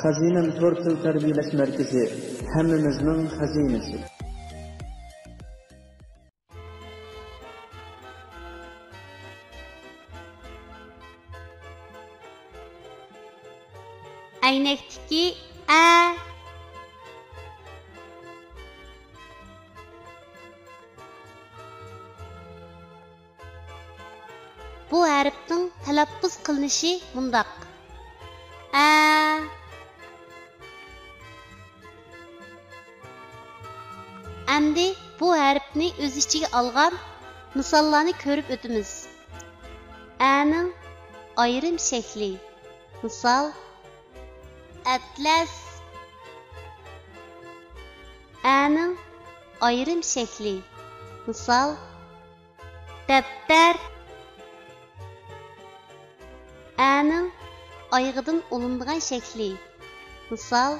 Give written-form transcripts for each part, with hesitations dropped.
Xazinam to'rt til tarbiyalash markazi, hammamizning xazinasi. Aynekdeki bu harfning talaffuz qilinishi bundoq. Endi bu harfni o'z ichiga olgan misollarni ko'rib o'tamiz. A'ning ayrim shakli. Misol atlas. A'ning ayrim shakli. Misol daftar. A'ning oyog'idan olingan shakli. Misol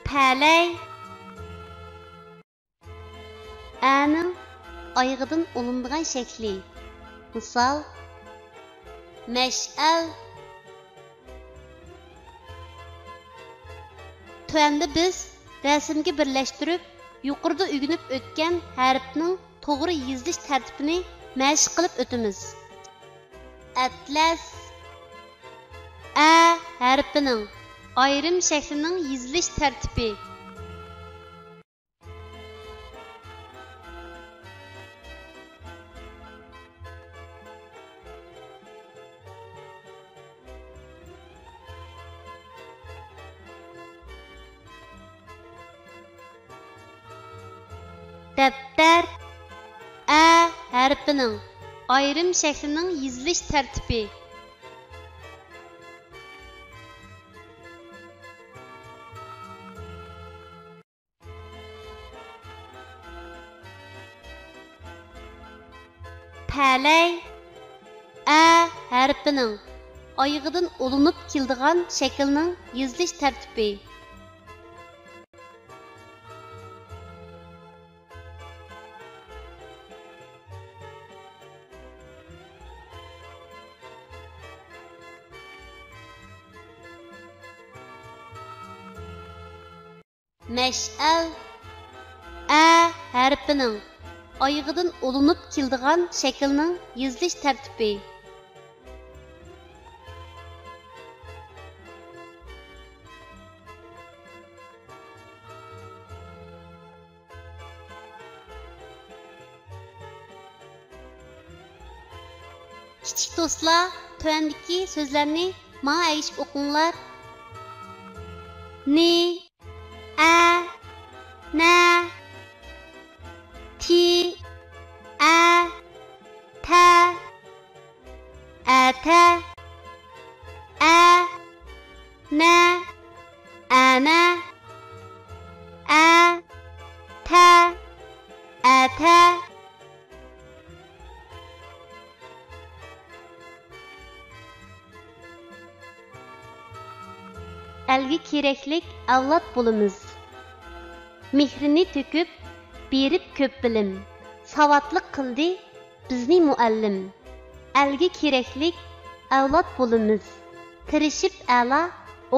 palay. A'ning oyog'idan olingan shakli. Misol mash'al. Tuanda biz rasmga birlashtirib, yuqorida o'rganib o'tgan harfning to'g'ri yozilish tartibini mashq qilib o'tamiz. Atlas. A harfining ayrim shaklining yozilish tartibi. Daftar. A harfining ayrim shaklining yozilish tartibi. Palay. A harfining oyog'idan olinib keladigan shaklning yozilish tartibi. Mash'al. A harfining oyog'idan olinib keladigan shaklning yozilish tartibi. Kichik do'stlar, tuandagi so'zlarni menga aytib o'qinglar. Ni, a, na, ti, a, ta, ata, a, na, ana, a, ta, ata. Elgi keraklik avlod bo'lamiz. Mehrini to'kib, berib ko'p bilim. Savatliq qildi bizni muallim. Elgi keraklik avlod bo'lamiz. Tirishib a'la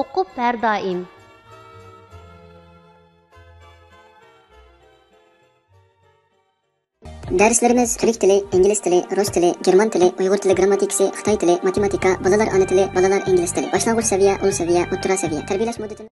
o'qib har doim. Derslerimiz Türk tili, İngiliz tili, Rus tili, German tili, Uyghur tili grammatikasi, Xitoy tili, matematika, balalar ana tili, balalar ingliz tili. Başlangıç seviye, ul seviye, o'rta seviye. Tarbiyalash muddati